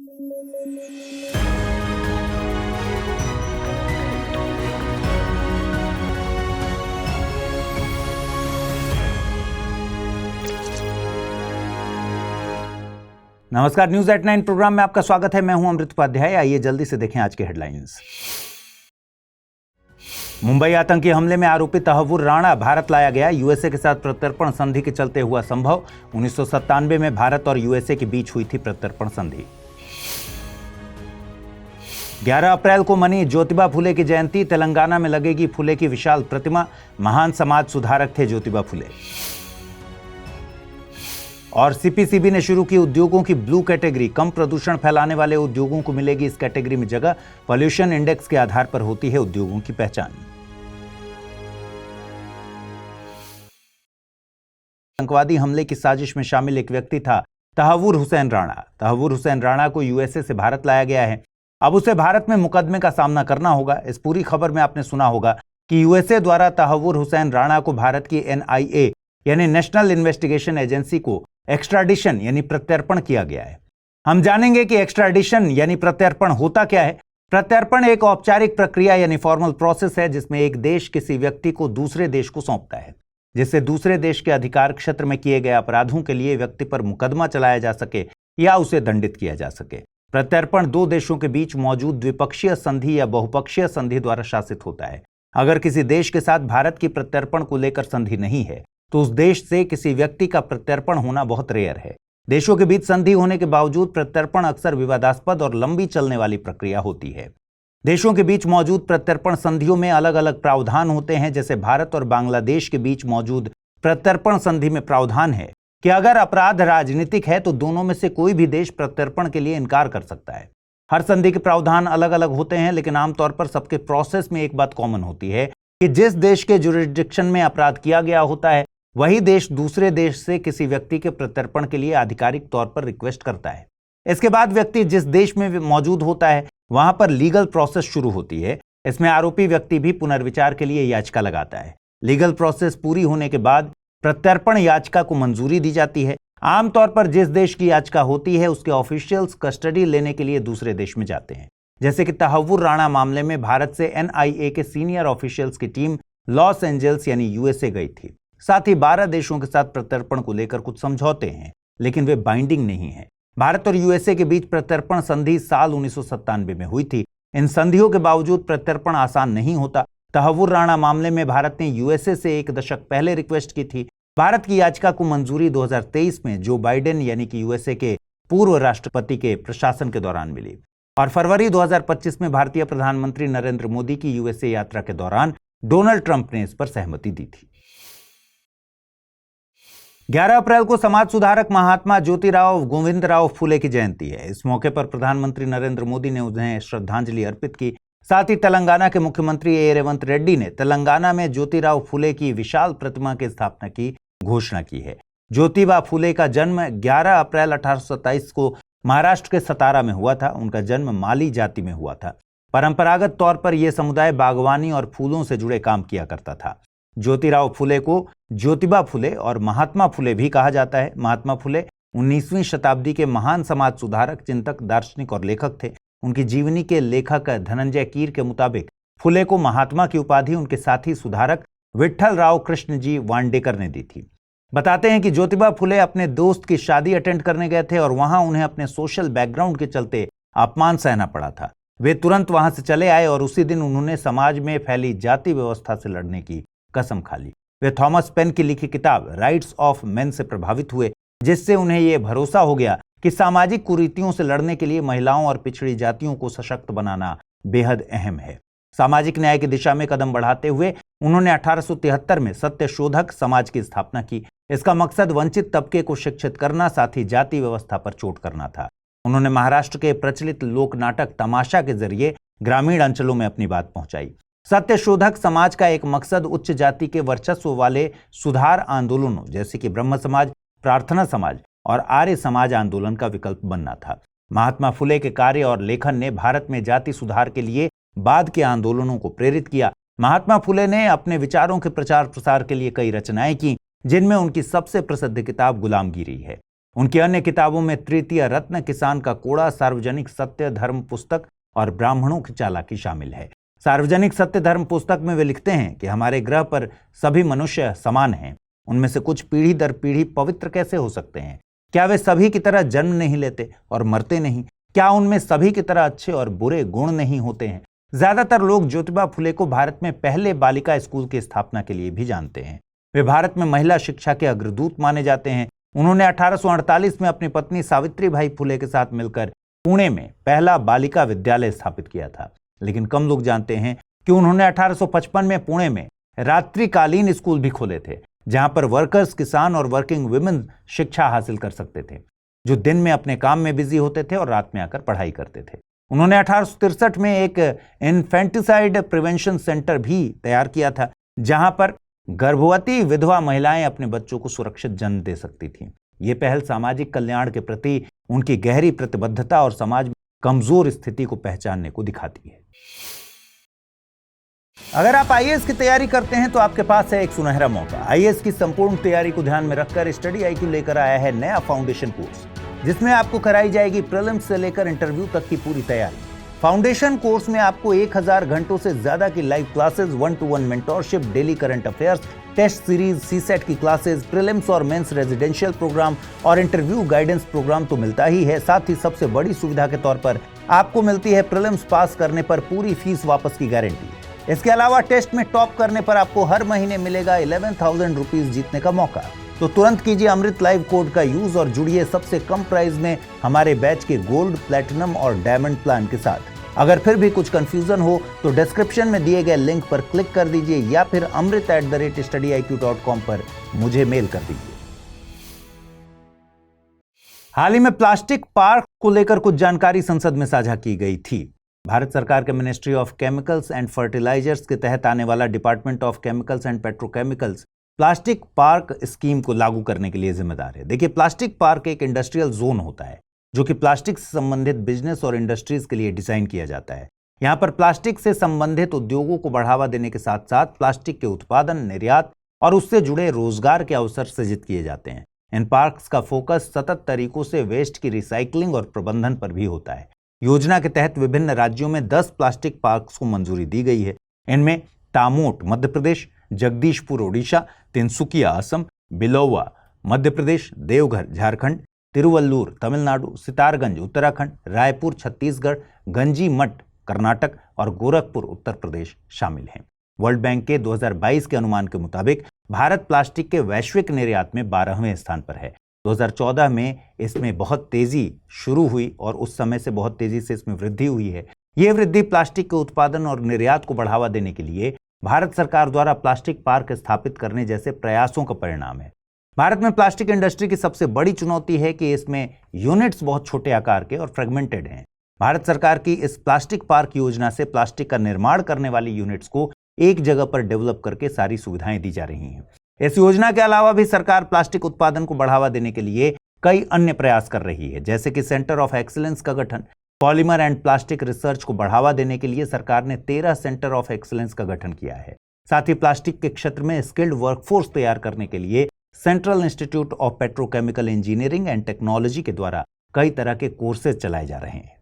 नमस्कार, news at 9 programme में आपका स्वागत है। मैं हूं अमृत उपाध्याय। आइए जल्दी से देखें आज के हेडलाइंस। मुंबई आतंकी हमले में आरोपी तहव्वुर राणा भारत लाया गया। यूएसए के साथ प्रत्यर्पण संधि के चलते हुआ संभव। 1997 में भारत और यूएसए के बीच हुई थी प्रत्यर्पण संधि। 11 अप्रैल को मनी ज्योतिबा फुले की जयंती। तेलंगाना में लगेगी फुले की विशाल प्रतिमा। महान समाज सुधारक थे ज्योतिबा फुले। और सीपीसीबी ने शुरू की उद्योगों की ब्लू कैटेगरी। कम प्रदूषण फैलाने वाले उद्योगों को मिलेगी इस कैटेगरी में जगह। पॉल्यूशन इंडेक्स के आधार पर होती है उद्योगों की पहचान। आतंकवादी हमले की साजिश में शामिल एक व्यक्ति था तहव्वुर हुसैन राणा। तहव्वुर हुसैन राणा को यूएसए से भारत लाया गया है। अब उसे भारत में मुकदमे का सामना करना होगा। इस पूरी खबर में आपने सुना होगा कि यूएसए द्वारा तहव्वुर हुसैन राणा को भारत की एनआईए यानी नेशनल इन्वेस्टिगेशन एजेंसी को एक्स्ट्राडिशन यानी प्रत्यर्पण किया गया है। हम जानेंगे कि एक्स्ट्राडिशन यानी प्रत्यर्पण होता क्या है। प्रत्यर्पण एक औपचारिक प्रक्रिया यानी फॉर्मल प्रोसेस है जिसमें एक देश किसी व्यक्ति को दूसरे देश को सौंपता है, जिससे दूसरे देश के अधिकार क्षेत्र में किए गए अपराधों के लिए व्यक्ति पर मुकदमा चलाया जा सके या उसे दंडित किया जा सके। प्रत्यर्पण दो देशों के बीच मौजूद द्विपक्षीय संधि या बहुपक्षीय संधि द्वारा शासित होता है। अगर किसी देश के साथ भारत की प्रत्यर्पण को लेकर संधि नहीं है तो उस देश से किसी व्यक्ति का प्रत्यर्पण होना बहुत रेयर है। देशों के बीच संधि होने के बावजूद प्रत्यर्पण अक्सर विवादास्पद और लंबी चलने वाली प्रक्रिया होती है। देशों के बीच मौजूद प्रत्यर्पण संधियों में अलग अलग प्रावधान होते हैं। जैसे भारत और बांग्लादेश के बीच मौजूद प्रत्यर्पण संधि में प्रावधान है कि अगर अपराध राजनीतिक है तो दोनों में से कोई भी देश प्रत्यर्पण के लिए इनकार कर सकता है। हर संधि के प्रावधान अलग अलग होते हैं, लेकिन आमतौर पर सबके प्रोसेस में एक बात कॉमन होती है कि जिस देश के जुरिसडिक्शन में अपराध किया गया होता है वही देश दूसरे देश से किसी व्यक्ति के प्रत्यर्पण के लिए आधिकारिक तौर पर रिक्वेस्ट करता है। इसके बाद व्यक्ति जिस देश में मौजूद होता है वहां पर लीगल प्रोसेस शुरू होती है। इसमें आरोपी व्यक्ति भी पुनर्विचार के लिए याचिका लगाता है। लीगल प्रोसेस पूरी होने के बाद प्रत्यर्पण याचिका को मंजूरी दी जाती है। आमतौर पर जिस देश की याचिका होती है उसके ऑफिशियल्स कस्टडी लेने के लिए दूसरे देश में जाते हैं। जैसे कि तहव्वुर राणा मामले में भारत से एनआईए के सीनियर ऑफिशियल्स की टीम लॉस एंजल्स यानी यूएसए गई थी। साथ ही 12 देशों के साथ प्रत्यर्पण को लेकर कुछ समझौते हैं, लेकिन वे बाइंडिंग नहीं है। भारत और यूएसए के बीच प्रत्यर्पण संधि साल 1997 में हुई थी। इन संधियों के बावजूद प्रत्यर्पण आसान नहीं होता। तहव्वुर राणा मामले में भारत ने यूएसए से एक दशक पहले रिक्वेस्ट की थी। भारत की याचिका को मंजूरी 2023 में जो बाइडेन यानी कि यूएसए के पूर्व राष्ट्रपति के प्रशासन के दौरान मिली और फरवरी 2025 में भारतीय प्रधानमंत्री नरेंद्र मोदी की यूएसए यात्रा के दौरान डोनाल्ड ट्रंप ने इस पर सहमति दी थी। 11 अप्रैल को समाज सुधारक महात्मा ज्योतिराव गोविंदराव फुले की जयंती है। इस मौके पर प्रधानमंत्री नरेंद्र मोदी ने उन्हें श्रद्धांजलि अर्पित की। साथ ही तेलंगाना के मुख्यमंत्री ए रेवंत रेड्डी ने तेलंगाना में ज्योतिराव फुले की विशाल प्रतिमा की स्थापना की घोषणा की है। ज्योतिबा फुले का जन्म 11 अप्रैल 1827 को महाराष्ट्र के सतारा में हुआ था। उनका जन्म माली जाति में हुआ था। परंपरागत तौर पर यह समुदाय बागवानी और फूलों से जुड़े काम किया करता था। ज्योतिराव फुले को ज्योतिबा फुले और महात्मा फुले भी कहा जाता है। महात्मा फुले 19वीं शताब्दी के महान समाज सुधारक, चिंतक, दार्शनिक और लेखक थे। उनकी जीवनी के लेखक धनंजय कीर के मुताबिक फुले को महात्मा की उपाधि उनके साथी सुधारक विट्ठल राव कृष्ण जी वांडेकर ने दी थी। बताते हैं कि ज्योतिबा फुले अपने दोस्त की शादी अटेंड करने गए थे और वहां उन्हें अपने सोशल बैकग्राउंड के चलते अपमान सहना पड़ा था। वे तुरंत वहां से चले आए और उसी दिन उन्होंने समाज में फैली जाति व्यवस्था से लड़ने की कसम खा ली। वे थॉमस पेन की लिखी किताब राइट्स ऑफ मेन से प्रभावित हुए, जिससे उन्हें यह भरोसा हो गया कि सामाजिक कुरीतियों से लड़ने के लिए महिलाओं और पिछड़ी जातियों को सशक्त बनाना बेहद अहम है। सामाजिक न्याय की दिशा में कदम बढ़ाते हुए उन्होंने 1873 में सत्यशोधक समाज की स्थापना की। इसका मकसद वंचित तबके को शिक्षित करना, साथ ही जाति व्यवस्था पर चोट करना था। उन्होंने महाराष्ट्र के प्रचलित लोक नाटक तमाशा के जरिए ग्रामीण अंचलों में अपनी बात पहुंचाई। सत्यशोधक समाज का एक मकसद उच्च जाति के वर्चस्व वाले सुधार आंदोलनों जैसे कि ब्रह्म समाज, प्रार्थना समाज और आर्य समाज आंदोलन का विकल्प बनना था। महात्मा फुले के कार्य और लेखन ने भारत में जाति सुधार के लिए बाद के आंदोलनों को प्रेरित किया। महात्मा फुले ने अपने विचारों के प्रचार प्रसार के लिए कई रचनाएं की, जिनमें उनकी सबसे प्रसिद्ध किताब गुलामगिरी है। उनकी अन्य किताबों में तृतीय रत्न, किसान का कोड़ा, सार्वजनिक सत्य धर्म पुस्तक और ब्राह्मणों की चालाकी शामिल है। सार्वजनिक सत्य धर्म पुस्तक में वे लिखते हैं कि हमारे ग्रह पर सभी मनुष्य समान हैं। उनमें से कुछ पीढ़ी दर पीढ़ी पवित्र कैसे हो सकते हैं? क्या वे सभी की तरह जन्म नहीं लेते और मरते नहीं? क्या उनमें सभी की तरह अच्छे और बुरे गुण नहीं होते हैं? ज्यादातर लोग ज्योतिबा फुले को भारत में पहले बालिका स्कूल की स्थापना के लिए भी जानते हैं। वे भारत में महिला शिक्षा के अग्रदूत माने जाते हैं। उन्होंने 1848 में अपनी पत्नी सावित्रीबाई फुले के साथ मिलकर पुणे में पहला बालिका विद्यालय स्थापित किया था। लेकिन कम लोग जानते हैं कि उन्होंने 1855 में पुणे में रात्रिकालीन स्कूल भी खोले थे, जहां पर वर्कर्स, किसान और वर्किंग वुमेन शिक्षा हासिल कर सकते थे, जो दिन में अपने काम में बिजी होते थे और रात में आकर पढ़ाई करते थे। उन्होंने 1863 में एक इन्फेंटिसाइड प्रिवेंशन सेंटर भी तैयार किया था, जहां पर गर्भवती विधवा महिलाएं अपने बच्चों को सुरक्षित जन्म दे सकती थीं। ये पहल सामाजिक कल्याण के प्रति उनकी गहरी प्रतिबद्धता और समाज में कमजोर स्थिति को पहचानने को दिखाती है। अगर आप आईएएस की तैयारी करते हैं तो आपके पास है एक सुनहरा मौका। आईएएस की संपूर्ण तैयारी को ध्यान में रखकर स्टडी IQ लेकर आया है नया फाउंडेशन कोर्स, जिसमें आपको कराई जाएगी प्रीलिम्स से लेकर इंटरव्यू तक की पूरी तैयारी। फाउंडेशन कोर्स में आपको 1000 घंटों से ज्यादा की live classes, 1-to-1 mentorship, daily current affairs, test series, CSAT की क्लासेस, प्रीलिम्स और मेंस रेजिडेंशियल प्रोग्राम और इंटरव्यू गाइडेंस प्रोग्राम तो मिलता ही है। साथ ही सबसे बड़ी सुविधा के तौर पर आपको मिलती है प्रीलिम्स पास करने पर पूरी फीस वापस की गारंटी। इसके अलावा टेस्ट में टॉप करने पर आपको हर महीने मिलेगा 11,000 रुपीज जीतने का मौका। तो तुरंत कीजिए अमृत लाइव कोड का यूज और जुड़िए सबसे कम प्राइस में हमारे बैच के गोल्ड, प्लैटिनम और डायमंड प्लान के साथ। अगर फिर भी कुछ कंफ्यूजन हो तो डिस्क्रिप्शन में दिए गए लिंक पर क्लिक कर दीजिए या फिर amrit@studiiq.com पर मुझे मेल कर दीजिए। हाल ही में प्लास्टिक पार्क को लेकर कुछ जानकारी संसद में साझा की गई थी। भारत सरकार के ministry of chemicals and fertilizers के तहत आने वाला department of chemicals and petrochemicals plastic park scheme को लागू करने के लिए जिम्मेदार है। देखिए, प्लास्टिक पार्क एक इंडस्ट्रियल जोन होता है जो कि प्लास्टिक से संबंधित बिजनेस और इंडस्ट्रीज के लिए डिजाइन किया जाता है। यहाँ पर प्लास्टिक से संबंधित उद्योगों को बढ़ावा देने के साथ साथ प्लास्टिक के उत्पादन, निर्यात और उससे जुड़े रोजगार के अवसर सृजित किए जाते हैं। इन पार्क्स का फोकस सतत तरीकों से वेस्ट की रिसाइकलिंग और प्रबंधन पर भी होता है। योजना के तहत विभिन्न राज्यों में 10 प्लास्टिक पार्क्स को मंजूरी दी गई है। इनमें तामोट मध्य प्रदेश, जगदीशपुर ओडिशा, तिनसुकिया असम, बिलोवा मध्य प्रदेश, देवघर झारखंड, तिरुवल्लुर तमिलनाडु, सितारगंज उत्तराखंड, रायपुर छत्तीसगढ़, गंजीमठ कर्नाटक और गोरखपुर उत्तर प्रदेश शामिल हैं। वर्ल्ड बैंक के 2022 के अनुमान के मुताबिक भारत प्लास्टिक के वैश्विक निर्यात में 12वें स्थान पर है। 2014 में इसमें बहुत तेजी शुरू हुई और उस समय से बहुत तेजी से इसमें वृद्धि हुई है। ये वृद्धि प्लास्टिक के उत्पादन और निर्यात को बढ़ावा देने के लिए भारत सरकार द्वारा प्लास्टिक पार्क स्थापित करने जैसे प्रयासों का परिणाम है। भारत में प्लास्टिक इंडस्ट्री की सबसे बड़ी चुनौती है कि इसमें यूनिट्स बहुत छोटे आकार के और फ्रेगमेंटेड हैं। भारत सरकार की इस प्लास्टिक पार्क योजना से प्लास्टिक का निर्माण करने वाली यूनिट्स को एक जगह पर डेवलप करके सारी सुविधाएं दी जा रही हैं। इस योजना के अलावा भी सरकार प्लास्टिक उत्पादन को बढ़ावा देने के लिए कई अन्य प्रयास कर रही है, जैसे कि सेंटर ऑफ एक्सीलेंस का गठन। पॉलीमर एंड प्लास्टिक रिसर्च को बढ़ावा देने के लिए सरकार ने 13 सेंटर ऑफ एक्सीलेंस का गठन किया है। साथ ही प्लास्टिक के क्षेत्र में स्किल्ड वर्कफोर्स तैयार करने के लिए central institute of petrochemical engineering and technology के द्वारा कई तरह के कोर्सेज चलाए जा रहे हैं।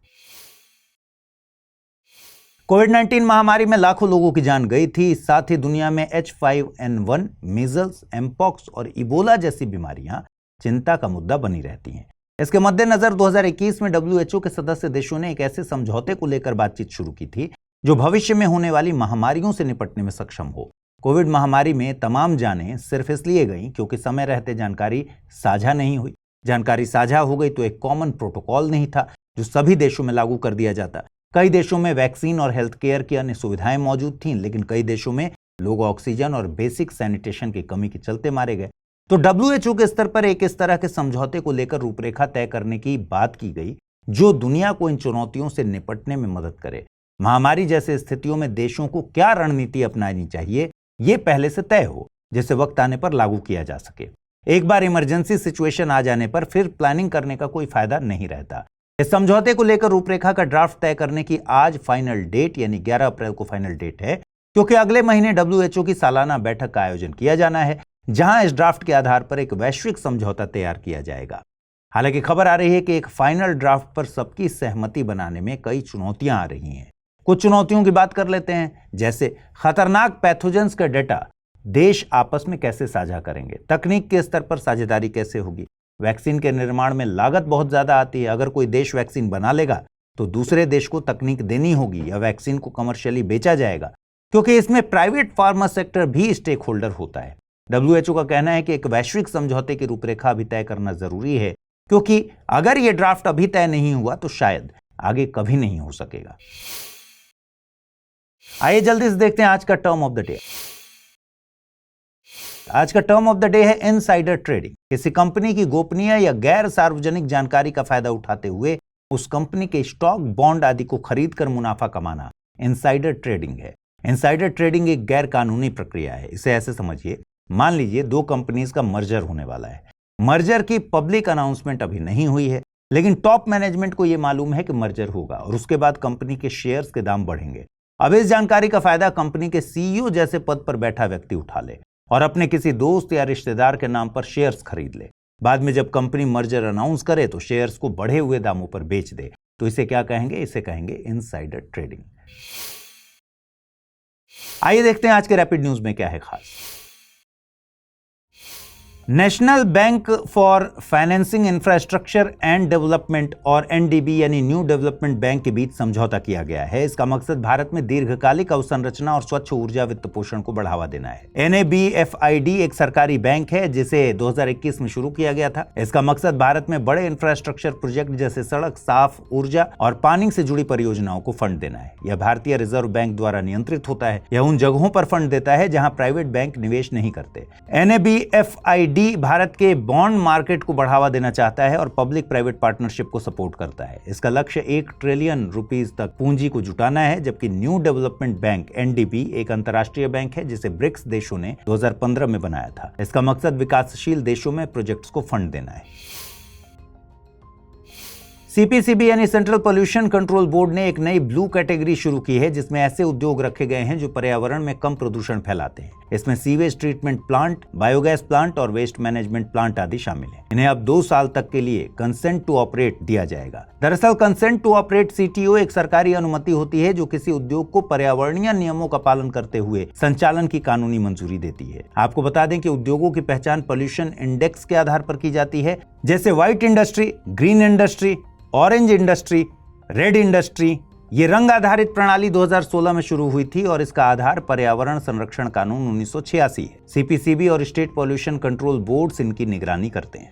कोविड-19 महामारी में लाखों लोगों की जान गई थी। साथ ही दुनिया में H5N1, मीजल्स, एमपॉक्स और इबोला जैसी बीमारियां चिंता का मुद्दा बनी रहती हैं। इसके मद्देनजर 2021 में WHO के सदस्य देशों ने एक ऐसे समझौते को लेकर बातचीत शुरू की थी जो भविष्य में होने वाली महामारियों से निपटने में सक्षम हो। कोविड महामारी में तमाम जानें सिर्फ इसलिए गईं क्योंकि समय रहते जानकारी साझा नहीं हुई। जानकारी साझा हो गई तो एक कॉमन प्रोटोकॉल नहीं था जो सभी देशों में लागू कर दिया जाता। कई देशों में वैक्सीन और हेल्थ केयर की अन्य सुविधाएं मौजूद थीं, लेकिन कई देशों में लोग ऑक्सीजन और बेसिक सैनिटेशन की कमी के चलते मारे गए। तो WHO के स्तर पर एक इस तरह के समझौते को लेकर रूपरेखा तय करने की बात की गई जो दुनिया को इन चुनौतियों से निपटने में मदद करे। महामारी जैसे स्थितियों में देशों को क्या रणनीति अपनानी चाहिए, ये पहले से तय हो, जिसे वक्त आने पर लागू किया जा सके। एक बार इमरजेंसी सिचुएशन आ जाने पर फिर प्लानिंग करने का कोई फायदा नहीं रहता। इस समझौते को लेकर रूपरेखा का ड्राफ्ट तय करने की आज फाइनल डेट यानी 11 अप्रैल को फाइनल डेट है, क्योंकि अगले महीने WHO की सालाना बैठक का आयोजन किया जाना है, जहां इस ड्राफ्ट के आधार पर एक वैश्विक समझौता तैयार किया जाएगा। हालांकि खबर आ रही है कि एक फाइनल ड्राफ्ट पर सबकी सहमति बनाने में कई चुनौतियां आ रही हैं। कुछ चुनौतियों की बात कर लेते हैं, जैसे खतरनाक पैथोजेंस का डेटा देश आपस में कैसे साझा करेंगे, तकनीक के स्तर पर साझेदारी कैसे होगी, वैक्सीन के निर्माण में लागत बहुत ज्यादा आती है, अगर कोई देश वैक्सीन बना लेगा तो दूसरे देश को तकनीक देनी होगी या वैक्सीन को कमर्शियली बेचा जाएगा, क्योंकि इसमें प्राइवेट फार्मा सेक्टर भी स्टेक होल्डर होता है। WHO का कहना है कि एक वैश्विक समझौते की रूपरेखा अभी तय करना जरूरी है, क्योंकि अगर यह ड्राफ्ट अभी तय नहीं हुआ तो शायद आगे कभी नहीं हो सकेगा। आइए जल्दी से देखते हैं आज का टर्म ऑफ द डे। आज का टर्म ऑफ द डे है इनसाइडर ट्रेडिंग। किसी कंपनी की गोपनीय या गैर सार्वजनिक जानकारी का फायदा उठाते हुए उस कंपनी के स्टॉक, बॉन्ड आदि को खरीदकर मुनाफा कमाना इनसाइडर ट्रेडिंग है। इनसाइडर ट्रेडिंग एक गैर कानूनी प्रक्रिया है। इसे ऐसे समझिए, मान लीजिए दो कंपनीज का मर्जर होने वाला है। मर्जर की पब्लिक अनाउंसमेंट अभी नहीं हुई है, लेकिन टॉप मैनेजमेंट को यह मालूम है कि मर्जर होगा और उसके बाद कंपनी के शेयर्स के दाम बढ़ेंगे। अब इस जानकारी का फायदा कंपनी के CEO जैसे पद पर बैठा व्यक्ति उठा ले और अपने किसी दोस्त या रिश्तेदार के नाम पर शेयर्स खरीद ले। बाद में जब कंपनी मर्जर अनाउंस करे तो शेयर्स को बढ़े हुए दामों पर बेच दे। तो इसे क्या कहेंगे? इसे कहेंगे इनसाइडर ट्रेडिंग। आइए देखते हैं आज के रैपिड न्यूज में क्या है खास। National bank for financing infrastructure and development और NDB यानी न्यू डेवलपमेंट बैंक के बीच समझौता किया गया है। इसका मकसद भारत में दीर्घकालिक अवसंरचना और स्वच्छ ऊर्जा वित्त पोषण को बढ़ावा देना है। NABFID एक सरकारी बैंक है जिसे 2021 में शुरू किया गया था। इसका मकसद भारत में बड़े इंफ्रास्ट्रक्चर प्रोजेक्ट जैसे सड़क, साफ ऊर्जा और पानी से जुड़ी परियोजनाओं को फंड देना है। यह भारतीय रिजर्व बैंक द्वारा नियंत्रित होता है। यह उन जगहों पर फंड देता है जहां प्राइवेट बैंक निवेश नहीं करते। NABFID भारत के बॉन्ड मार्केट को बढ़ावा देना चाहता है और पब्लिक प्राइवेट पार्टनरशिप को सपोर्ट करता है। इसका लक्ष्य 1 ट्रिलियन रुपीस तक पूंजी को जुटाना है, जबकि न्यू डेवलपमेंट बैंक NDB एक अंतर्राष्ट्रीय बैंक है जिसे ब्रिक्स देशों ने 2015 में बनाया था। इसका मकसद विकासशील देशों में प्रोजेक्ट्स को फंड देना है। CPCB यानी सेंट्रल पोल्यूशन कंट्रोल बोर्ड ने एक नई ब्लू कैटेगरी शुरू की है जिसमें ऐसे उद्योग रखे गए हैं जो पर्यावरण में कम प्रदूषण फैलाते हैं। इसमें sewage treatment plant, biogas plant और वेस्ट मैनेजमेंट प्लांट आदि शामिल हैं। इन्हें अब 2 साल तक के लिए कंसेंट टू ऑपरेट दिया जाएगा। दरअसल कंसेंट टू ऑपरेट CTO एक सरकारी अनुमति होती है जो किसी उद्योग को पर्यावरणीय नियमों का पालन करते हुए संचालन की कानूनी मंजूरी देती है। आपको बता दें कि उद्योगों की पहचान पोल्यूशन इंडेक्स के आधार पर की जाती है, जैसे white industry, green industry, orange industry, red industry. ये रंग आधारित प्रणाली 2016 में शुरू हुई थी और इसका आधार पर्यावरण संरक्षण कानून 1986 है। CPCB और स्टेट पोल्यूशन कंट्रोल बोर्ड्स इनकी निगरानी करते हैं।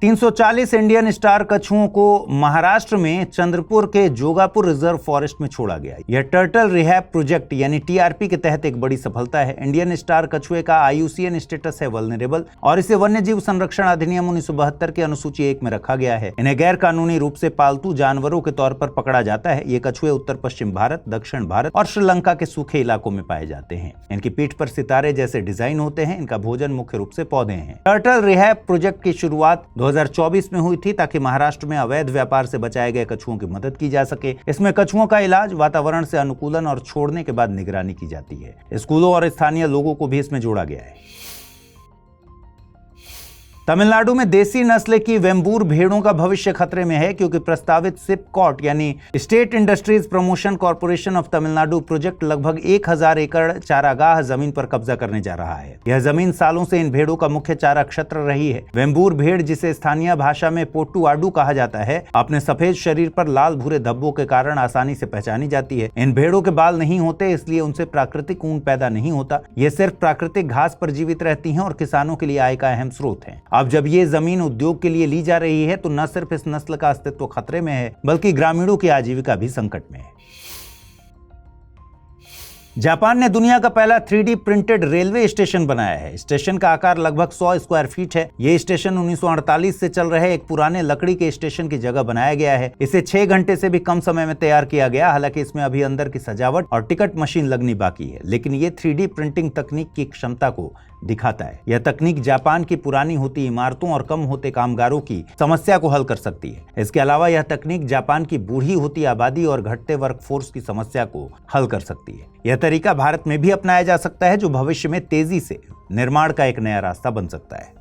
340 इंडियन स्टार कछुओं को महाराष्ट्र में चंद्रपुर के जोगापुर रिजर्व फॉरेस्ट में छोड़ा गया। यह टर्टल रिहैब प्रोजेक्ट यानी TRP के तहत एक बड़ी सफलता है। इंडियन स्टार कछुए का IUCN स्टेटस है वल्नरेबल और इसे वन्य जीव संरक्षण अधिनियम 1972 के अनुसूची 1 में रखा गया है। इन्हें गैर कानूनी रूप से पालतू जानवरों के तौर पर पकड़ा जाता है। ये कछुए उत्तर पश्चिम भारत, दक्षिण भारत और श्रीलंका के सूखे इलाकों में पाए जाते हैं। इनकी पीठ पर सितारे जैसे डिजाइन होते हैं। इनका भोजन मुख्य रूप से पौधे हैं। टर्टल रिहैब प्रोजेक्ट की शुरुआत 2024 में हुई थी ताकि महाराष्ट्र में अवैध व्यापार से बचाए गए कछुओं की मदद की जा सके। इसमें कछुओं का इलाज, वातावरण से अनुकूलन और छोड़ने के बाद निगरानी की जाती है। स्कूलों और स्थानीय लोगों को भी इसमें जोड़ा गया है। तमिलनाडु में देसी नस्ल की वेम्बूर भेड़ों का भविष्य खतरे में है क्योंकि प्रस्तावित सिपकॉट यानी state industries promotion corporation of Tamil Nadu project लगभग 1000 एकड़ चारागाह जमीन पर कब्जा करने जा रहा है। यह जमीन सालों से इन भेड़ों का मुख्य चारा क्षेत्र रही है। वेम्बूर भेड़, जिसे स्थानीय भाषा में पोट्टू आडू कहा जाता है, अपने सफेद शरीर पर लाल भूरे धब्बों के कारण आसानी से पहचानी जाती है। इन भेड़ों के बाल नहीं होते, इसलिए उनसे प्राकृतिक ऊन पैदा नहीं होता। ये सिर्फ प्राकृतिक घास पर जीवित रहती हैं और किसानों के लिए आय का अहम स्रोत है। अब जब ये जमीन उद्योग के लिए ली जा रही है तो न सिर्फ इस नस्ल का अस्तित्व खतरे में है बल्कि ग्रामीणों की आजीविका भी संकट में है। जापान ने दुनिया का पहला 3D प्रिंटेड रेलवे स्टेशन बनाया है। स्टेशन का आकार लगभग 100 स्क्वायर फीट है। यह स्टेशन 1948 से चल रहे एक पुराने लकड़ी के स्टेशन की जगह बनाया गया है। इसे 6 घंटे से भी कम समय में तैयार किया गया। हालांकि इसमें अभी अंदर की सजावट और टिकट मशीन लगनी बाकी है, लेकिन ये 3D प्रिंटिंग तकनीक की क्षमता को दिखाता है। यह तकनीक जापान की पुरानी होती इमारतों और कम होते कामगारों की समस्या को हल कर सकती है। इसके अलावा यह तकनीक जापान की बूढ़ी होती आबादी और घटते वर्कफोर्स की समस्या को हल कर सकती है। यह तरीका भारत में भी अपनाया जा सकता है, जो भविष्य में तेजी से निर्माण का एक नया रास्ता बन सकता है।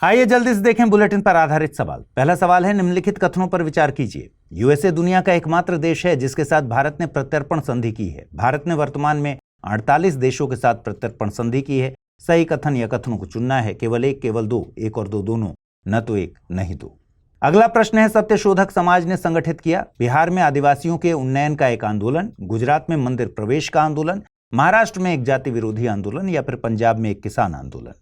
आइए जल्दी से देखें बुलेटिन पर आधारित सवाल। पहला सवाल है, निम्नलिखित कथनों पर विचार कीजिए। यूएसए दुनिया का एकमात्र देश है जिसके साथ भारत ने प्रत्यर्पण संधि की है। भारत ने वर्तमान में 48 देशों के साथ प्रत्यर्पण संधि की है। सही कथन या कथनों को चुनना है, केवल एक, केवल दो, एक और दो दोनों, न तो एक नहीं दो। अगला प्रश्न है, सत्यशोधक समाज ने संगठित किया। बिहार में आदिवासियों के उन्नयन का एक आंदोलन, गुजरात में मंदिर प्रवेश का आंदोलन, महाराष्ट्र में एक जाति विरोधी आंदोलन या फिर पंजाब में एक किसान आंदोलन।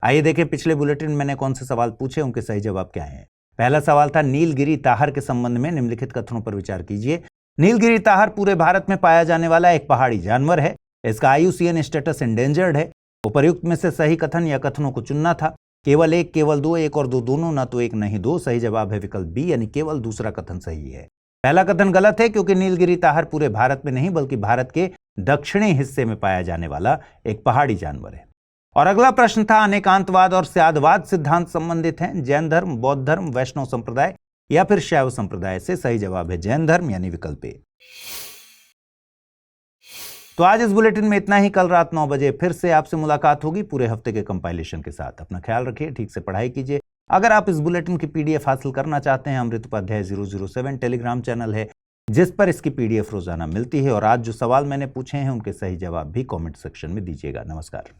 आइए देखें पिछले बुलेटिन में मैंने कौन से सवाल पूछे, उनके सही जवाब क्या हैं। पहला सवाल था, नीलगिरी ताहर के संबंध में निम्नलिखित कथनों पर विचार कीजिए। नीलगिरी ताहर पूरे भारत में पाया जाने वाला एक पहाड़ी जानवर है। इसका IUCN स्टेटस एंडेंजर्ड है। उपर्युक्त में से सही कथन या कथनों को चुनना था। केवल एक, केवल दो, एक और दो दोनों, न तो एक नहीं दो। सही जवाब है विकल्प बी, यानी केवल दूसरा कथन सही है। पहला कथन गलत है, क्योंकि नीलगिरी ताहर पूरे भारत में नहीं बल्कि भारत के दक्षिणी हिस्से में पाया जाने वाला एक पहाड़ी जानवर है। और अगला प्रश्न था, अनेकांतवाद और स्यादवाद सिद्धांत संबंधित हैं जैन धर्म, बौद्ध धर्म, वैष्णव संप्रदाय या फिर शैव संप्रदाय से। सही जवाब है जैन धर्म, यानी विकल्प ए। तो आज इस बुलेटिन में इतना ही। कल रात 9 बजे फिर से आपसे मुलाकात होगी पूरे हफ्ते के कंपाइलेशन के साथ। अपना ख्याल रखिए, ठीक से पढ़ाई कीजिए। अगर आप इस बुलेटिन की PDF हासिल करना चाहते हैं, अमृत उपाध्याय 007 टेलीग्राम चैनल है जिस पर इसकी PDF रोजाना मिलती है। और आज जो सवाल मैंने पूछे हैं उनके सही जवाब भी कमेंट सेक्शन में दीजिएगा। नमस्कार।